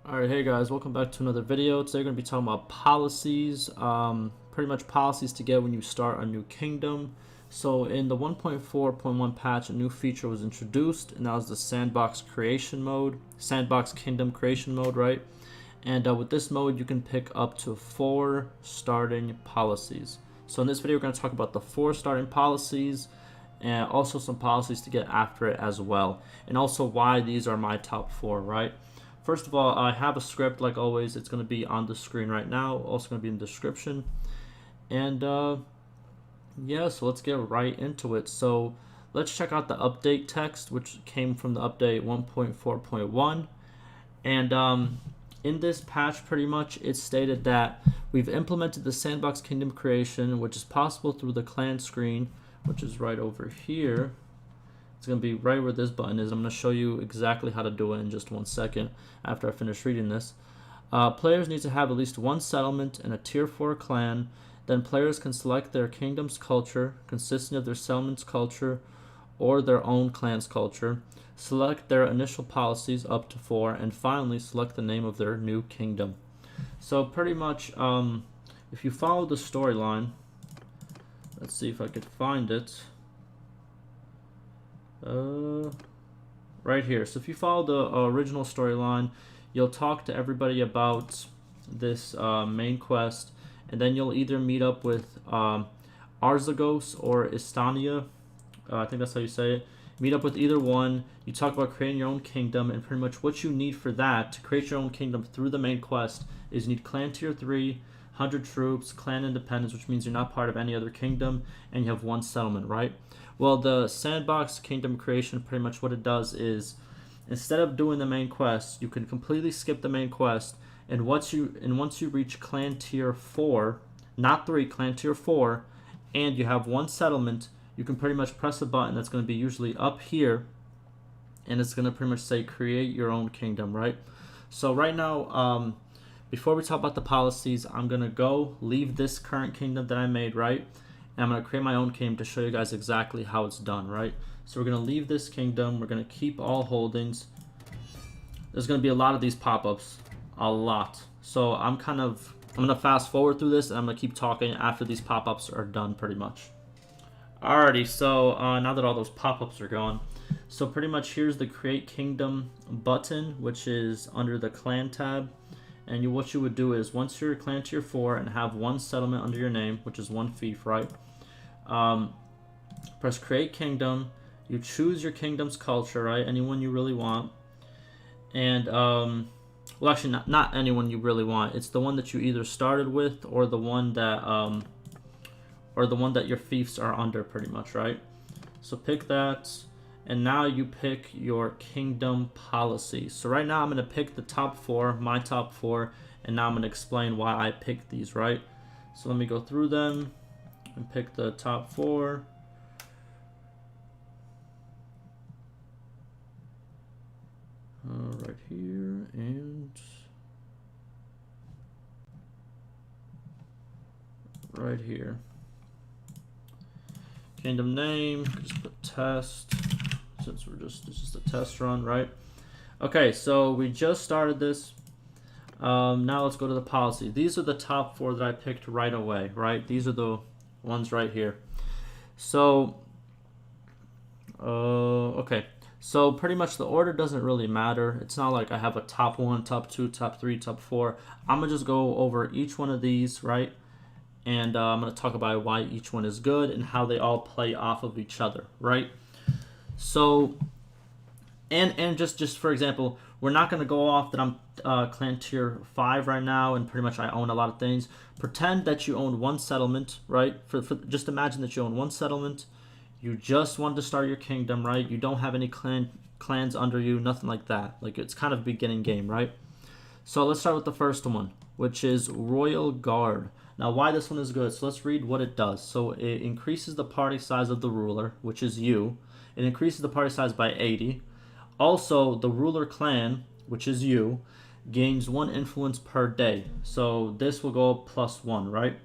Alright, hey guys, welcome back to another video. Today we're going to be talking about policies, pretty much policies to get when you start a new kingdom. So in the 1.4.1 patch, a new feature was introduced, and that was the Sandbox Creation mode, Sandbox Kingdom Creation mode, right? And with this mode, you can pick up to 4 starting policies. So in this video, we're going to talk about the 4 starting policies, and also some policies to get after it as well, and also why these are my top 4, right? First of all, I have a script like always. It's going to be on the screen right now. Also going to be in the description. And yeah, so let's get right into it. So let's check out the update text, which came from the update 1.4.1. And in this patch, pretty much, it stated that we've implemented the Sandbox Kingdom Creation, which is possible through the clan screen, which is right over here. It's going to be right where this button is. I'm going to show you exactly how to do it in just 1 second after I finish reading this. Players need to have at least 1 settlement and a tier 4 clan. Then players can select their kingdom's culture, consisting of their settlement's culture or their own clan's culture. Select their initial policies up to 4, and finally select the name of their new kingdom. So pretty much, if you follow the storyline, let's see if I could find it. Right here. So if you follow the original storyline, you'll talk to everybody about this main quest, and then you'll either meet up with Arzagos or Istania. I think that's how you say it. Meet up with either one. You talk about creating your own kingdom, and pretty much what you need for that to create your own kingdom through the main quest is you need clan tier 3, 100 troops, clan independence, which means you're not part of any other kingdom, and you have 1 settlement, right? Well, the Sandbox Kingdom Creation, pretty much what it does is, instead of doing the main quest, you can completely skip the main quest, and once you reach clan tier 4, not 3, clan tier 4, and you have 1 settlement, you can pretty much press a button that's going to be usually up here, and it's going to pretty much say create your own kingdom, right? So right now, before we talk about the policies, I'm going to leave this current kingdom that I made, right? And I'm going to create my own kingdom to show you guys exactly how it's done, right? So we're going to leave this kingdom. We're going to keep all holdings. There's going to be a lot of these pop-ups. A lot. So I'm going to fast forward through this, and I'm going to keep talking after these pop-ups are done pretty much. Alrighty, so now that all those pop-ups are gone, so pretty much here's the Create Kingdom button, which is under the Clan tab. And what you would do is, once you're clan tier 4 and have 1 settlement under your name, which is 1 fief, right? Press Create Kingdom. You choose your kingdom's culture, right? Anyone you really want. And, well, actually, not anyone you really want. It's the one that you either started with, or the one that your fiefs are under, pretty much, right? So pick that. And now you pick your kingdom policy. So right now I'm going to pick the top 4, my top 4, and now I'm going to explain why I picked these, right? So let me go through them and pick the top 4. Right here, and right here. Kingdom name, just put test. Since it's just a test run, right? Okay, so we just started this. Now let's go to the policy. These are the top 4 that I picked right away, right? These are the ones right here. So, okay. So pretty much the order doesn't really matter. It's not like I have a top 1, top 2, top 3, top 4. I'm gonna just go over each one of these, right? And I'm gonna talk about why each one is good and how they all play off of each other, right? So, and just for example, we're not going to go off that I'm clan tier 5 right now, and pretty much I own a lot of things. Pretend that you own 1 settlement, right? Just imagine that you own 1 settlement. You just want to start your kingdom, right? You don't have any clans under you, nothing like that. Like, it's kind of beginning game, right? So let's start with the first one, which is Royal Guard. Now, why this one is good? So let's read what it does. So it increases the party size of the ruler, which is you. It increases the party size by 80. Also, the ruler clan, which is you, gains 1 influence per day. So this will go up +1, right?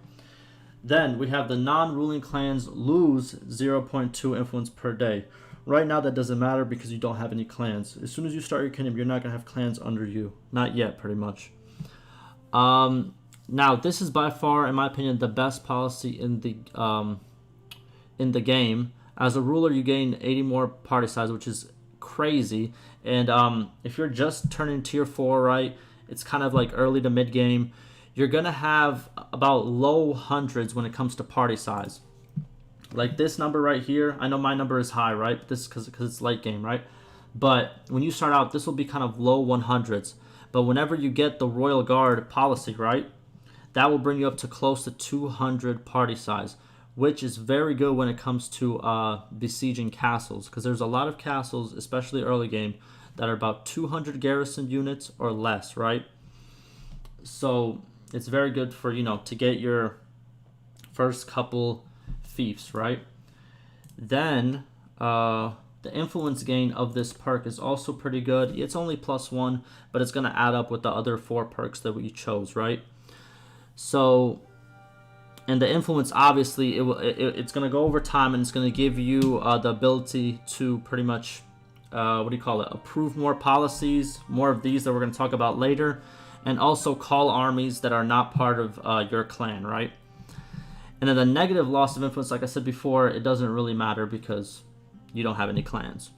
Then we have the non-ruling clans lose 0.2 influence per day. Right now that doesn't matter because you don't have any clans. As soon as you start your kingdom, you're not going to have clans under you. Not yet, pretty much. Now, this is by far, in my opinion, the best policy in the game. As a ruler, you gain 80 more party size, which is crazy. And if you're just turning tier 4, right, it's kind of like early to mid game. You're going to have about low hundreds when it comes to party size. Like this number right here, I know my number is high, right? This is because it's late game, right? But when you start out, this will be kind of low 100s. But whenever you get the Royal Guard policy, right, that will bring you up to close to 200 party size, which is very good when it comes to besieging castles. Because there's a lot of castles, especially early game, that are about 200 garrison units or less, right? So it's very good for, you know, to get your first couple fiefs, right? Then the influence gain of this perk is also pretty good. It's only +1, but it's going to add up with the other 4 perks that we chose, right? So, and the influence, obviously, it's going to go over time, and it's going to give you the ability to pretty much, approve more policies, more of these that we're going to talk about later, and also call armies that are not part of your clan, right? And then the negative loss of influence, like I said before, it doesn't really matter because you don't have any clans.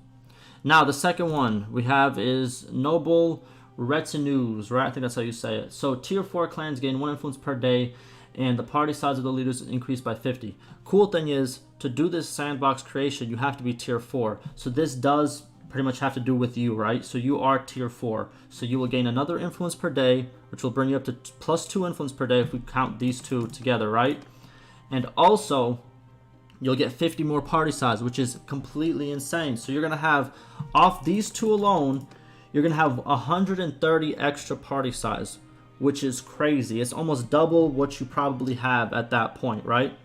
Now, the second one we have is Noble Retinues, right? I think that's how you say it. So, tier 4 clans gain 1 influence per day, and the party size of the leaders is increased by 50. Cool thing is, to do this sandbox creation, you have to be tier 4. So, this does pretty much have to do with you, right? So, you are tier 4. So, you will gain another influence per day, which will bring you up to +2 influence per day if we count these two together, right? And also, you'll get 50 more party size, which is completely insane. So you're going to have, off these two alone, you're going to have 130 extra party size, which is crazy. It's almost double what you probably have at that point, right?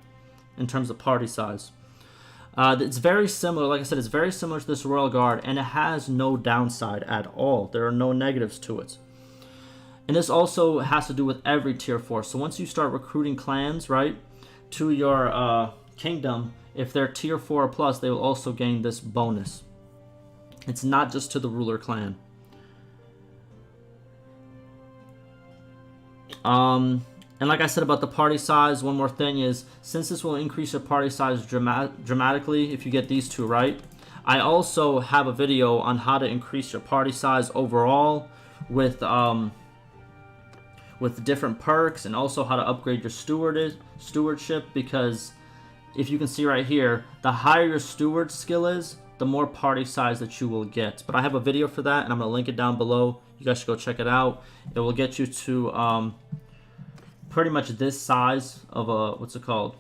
In terms of party size. It's very similar, like I said, it's very similar to this Royal Guard, and it has no downside at all. There are no negatives to it. And this also has to do with every tier 4. So once you start recruiting clans, right, to your kingdom, if they're tier 4 or plus, they will also gain this bonus. It's not just to the ruler clan. And like I said about the party size, one more thing is, since this will increase your party size dramatically if you get these two, right? I also have a video on how to increase your party size overall with different perks, and also how to upgrade your stewardship, because if you can see right here, the higher your steward skill is, the more party size that you will get. But I have a video for that, and I'm going to link it down below. You guys should go check it out. It will get you to pretty much this size of a, what's it called?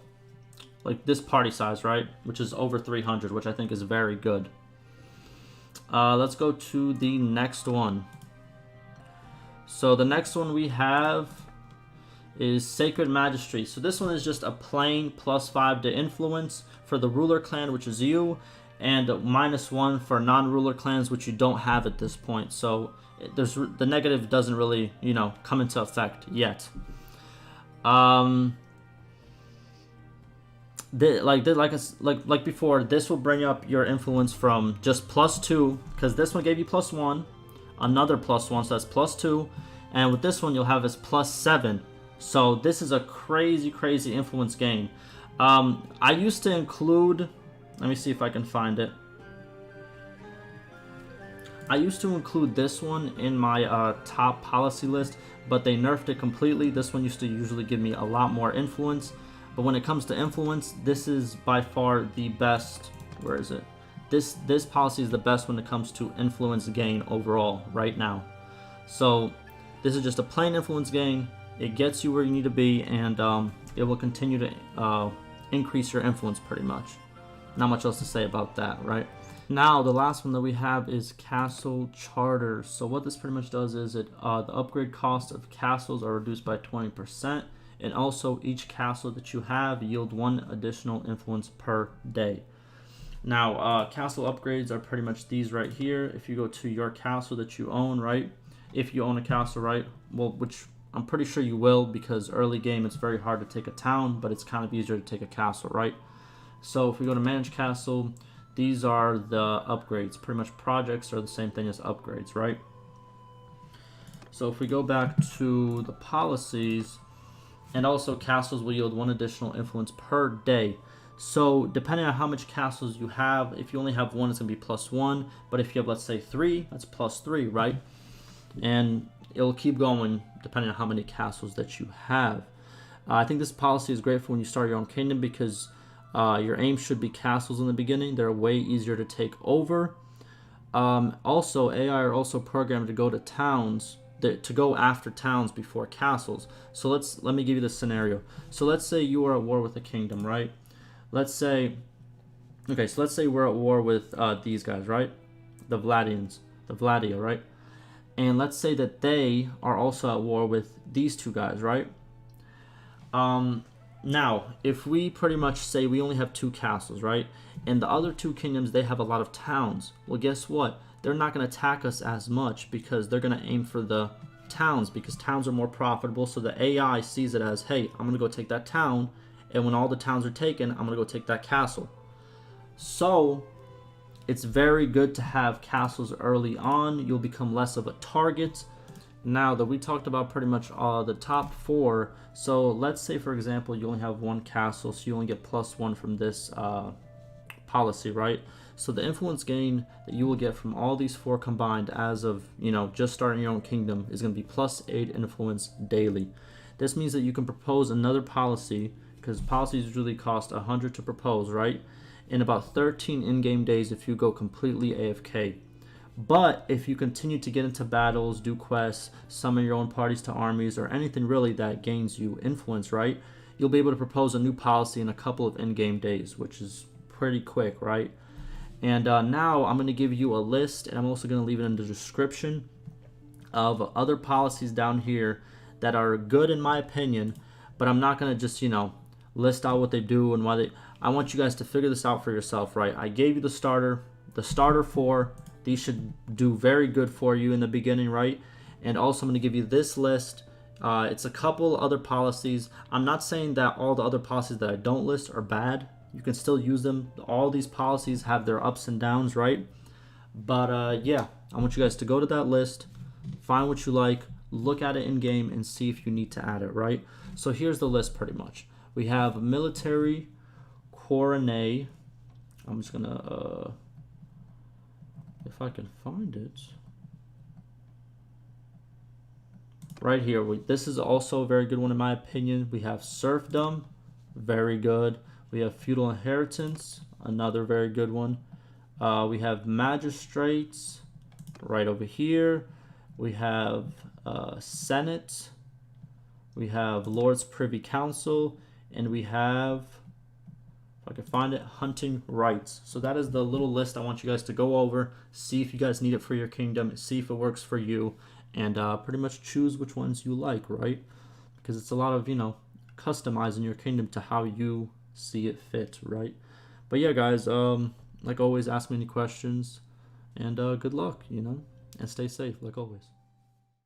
Like this party size, right? Which is over 300, which I think is very good. Let's go to the next one. So the next one we have is Sacred Magistrates. So this one is just a plain +5 to influence for the ruler clan, which is you, and -1 for non-ruler clans, which you don't have at this point. So the negative doesn't really, you know, come into effect yet. Like before, this will bring up your influence from just +2, because this one gave you +1, another +1, so that's +2, and with this one you'll have as +7. So this is a crazy influence gain. I used to include, let me see if I can find it. I used to include this one in my top policy list, but they nerfed it completely. This one used to usually give me a lot more influence, but when it comes to influence, this is by far the best. Where is it? This policy is the best when it comes to influence gain overall right now. So this is just a plain influence gain. It gets you where you need to be, and it will continue to increase your influence pretty much. Not much else to say about that, right? Now the last one that we have is Castle Charters. So what this pretty much does is the upgrade cost of castles are reduced by 20%, and also each castle that you have yield 1 additional influence per day. Now, castle upgrades are pretty much these right here. If you go to your castle that you own, right? If you own a castle, right? Well, which I'm pretty sure you will, because early game it's very hard to take a town, but it's kind of easier to take a castle, right? So if we go to manage castle, these are the upgrades. Pretty much projects are the same thing as upgrades, right? So if we go back to the policies, and also castles will yield 1 additional influence per day. So depending on how much castles you have, if you only have 1, it's going to be +1. But if you have, let's say, 3, that's +3, right? And it'll keep going depending on how many castles that you have. I think this policy is great for when you start your own kingdom because your aim should be castles in the beginning. They're way easier to take over. Also, AI are also programmed to go to towns, to go after towns before castles. So let me give you the scenario. So let's say you are at war with a kingdom, right? Let's say we're at war with these guys, right? The Vladia, right? And let's say that they are also at war with these two guys, right? Now, if we pretty much say we only have 2 castles, right? And the other 2 kingdoms, they have a lot of towns. Well, guess what? They're not going to attack us as much because they're going to aim for the towns because towns are more profitable. So the AI sees it as, hey, I'm going to go take that town. And when all the towns are taken, I'm going to go take that castle. So it's very good to have castles early on. You'll become less of a target. Now that we talked about pretty much the top 4, so let's say for example you only have 1 castle, so you only get +1 from this policy, right? So the influence gain that you will get from all these 4 combined as of, just starting your own kingdom is going to be +8 influence daily. This means that you can propose another policy, because policies usually cost 100 to propose, right? In about 13 in-game days if you go completely AFK. But if you continue to get into battles, do quests, summon your own parties to armies, or anything really that gains you influence, right? You'll be able to propose a new policy in a couple of in-game days, which is pretty quick, right? And now I'm going to give you a list, and I'm also going to leave it in the description of other policies down here that are good in my opinion, but I'm not going to just, list out what they do and why they... I want you guys to figure this out for yourself, right? I gave you the starter 4. These should do very good for you in the beginning, right? And also I'm going to give you this list. It's a couple other policies. I'm not saying that all the other policies that I don't list are bad. You can still use them. All these policies have their ups and downs, right? But yeah, I want you guys to go to that list, find what you like, look at it in game, and see if you need to add it, right? So here's the list pretty much. We have military, coronet. I'm just gonna if I can find it right here. This is also a very good one in my opinion. We have serfdom, very good. We have feudal inheritance, another very good one. We have magistrates right over here. We have senate. We have lord's privy council, and we have, if I can find it, hunting rights. So that is the little list I want you guys to go over, see if you guys need it for your kingdom, see if it works for you, and pretty much choose which ones you like, right? Because it's a lot of, customizing your kingdom to how you see it fit, right? But yeah, guys, like always, ask me any questions, and good luck, and stay safe, like always.